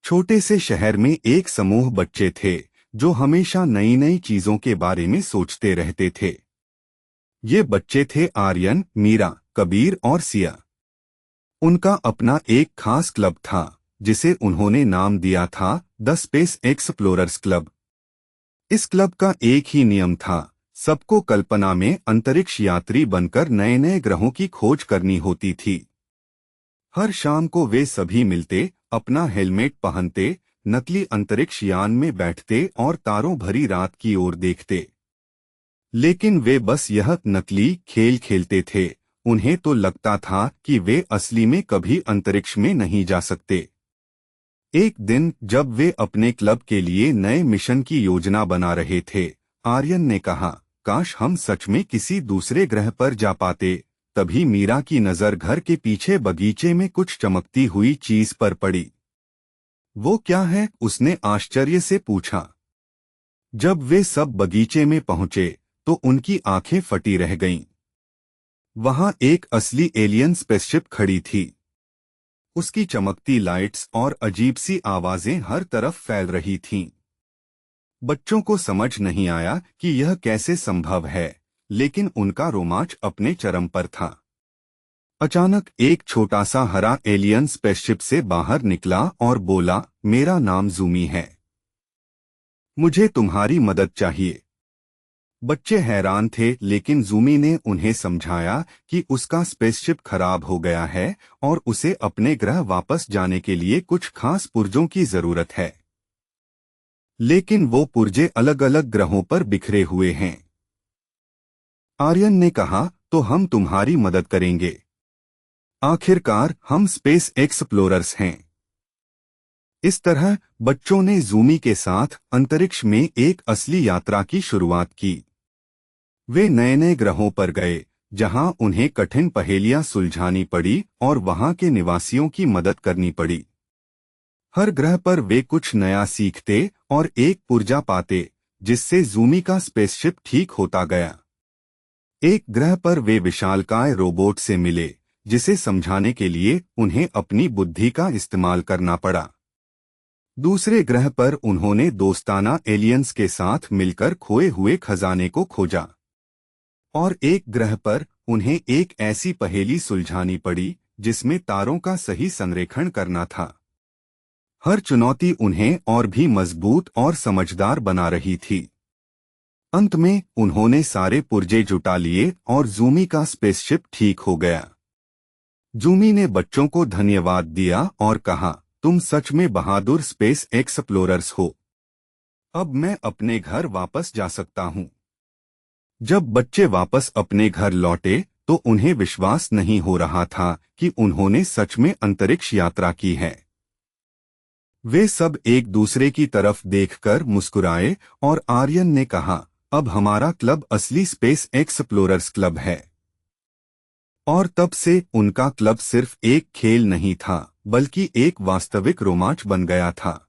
छोटे से शहर में एक समूह बच्चे थे जो हमेशा नई नई चीजों के बारे में सोचते रहते थे। ये बच्चे थे आर्यन, मीरा, कबीर और सिया। उनका अपना एक खास क्लब था जिसे उन्होंने नाम दिया था द स्पेस एक्सप्लोरर्स क्लब। इस क्लब का एक ही नियम था, सबको कल्पना में अंतरिक्ष यात्री बनकर नए नए ग्रहों की खोज करनी होती थी। हर शाम को वे सभी मिलते, अपना हेलमेट पहनते, नकली अंतरिक्ष यान में बैठते और तारों भरी रात की ओर देखते। लेकिन वे बस यह नकली खेल खेलते थे, उन्हें तो लगता था कि वे असली में कभी अंतरिक्ष में नहीं जा सकते। एक दिन जब वे अपने क्लब के लिए नए मिशन की योजना बना रहे थे, आर्यन ने कहा, काश हम सच में किसी दूसरे ग्रह पर जा पाते। तभी मीरा की नजर घर के पीछे बगीचे में कुछ चमकती हुई चीज पर पड़ी। वो क्या है? उसने आश्चर्य से पूछा। जब वे सब बगीचे में पहुंचे तो उनकी आंखें फटी रह गईं। वहां एक असली एलियन स्पेसशिप खड़ी थी। उसकी चमकती लाइट्स और अजीब सी आवाजें हर तरफ फैल रही थीं। बच्चों को समझ नहीं आया कि यह कैसे संभव है, लेकिन उनका रोमांच अपने चरम पर था। अचानक एक छोटा सा हरा एलियन स्पेसशिप से बाहर निकला और बोला, मेरा नाम जूमी है, मुझे तुम्हारी मदद चाहिए। बच्चे हैरान थे, लेकिन जूमी ने उन्हें समझाया कि उसका स्पेसशिप खराब हो गया है और उसे अपने ग्रह वापस जाने के लिए कुछ खास पुर्जों की जरूरत है। लेकिन वो पुर्जे अलग अलग ग्रहों पर बिखरे हुए हैं। आर्यन ने कहा, तो हम तुम्हारी मदद करेंगे। आखिरकार हम स्पेस एक्सप्लोरर्स हैं। इस तरह बच्चों ने जूमी के साथ अंतरिक्ष में एक असली यात्रा की शुरुआत की। वे नए नए ग्रहों पर गए जहां उन्हें कठिन पहेलियां सुलझानी पड़ी और वहां के निवासियों की मदद करनी पड़ी। हर ग्रह पर वे कुछ नया सीखते और एक पुर्जा पाते, जिससे जूमी का स्पेसशिप ठीक होता गया। एक ग्रह पर वे विशालकाय रोबोट से मिले, जिसे समझाने के लिए उन्हें अपनी बुद्धि का इस्तेमाल करना पड़ा। दूसरे ग्रह पर उन्होंने दोस्ताना एलियंस के साथ मिलकर खोए हुए खजाने को खोजा। और एक ग्रह पर उन्हें एक ऐसी पहेली सुलझानी पड़ी जिसमें तारों का सही संरेखण करना था। हर चुनौती उन्हें और भी मजबूत और समझदार बना रही थी। अंत में उन्होंने सारे पुर्जे जुटा लिए और जूमी का स्पेसशिप ठीक हो गया। जूमी ने बच्चों को धन्यवाद दिया और कहा, तुम सच में बहादुर स्पेस एक्सप्लोरर्स हो। अब मैं अपने घर वापस जा सकता हूँ। जब बच्चे वापस अपने घर लौटे तो उन्हें विश्वास नहीं हो रहा था कि उन्होंने सच में अंतरिक्ष यात्रा की है। वे सब एक दूसरे की तरफ देखकर मुस्कुराए और आर्यन ने कहा, अब हमारा क्लब असली स्पेस एक्सप्लोरर्स क्लब है। और तब से उनका क्लब सिर्फ एक खेल नहीं था, बल्कि एक वास्तविक रोमांच बन गया था।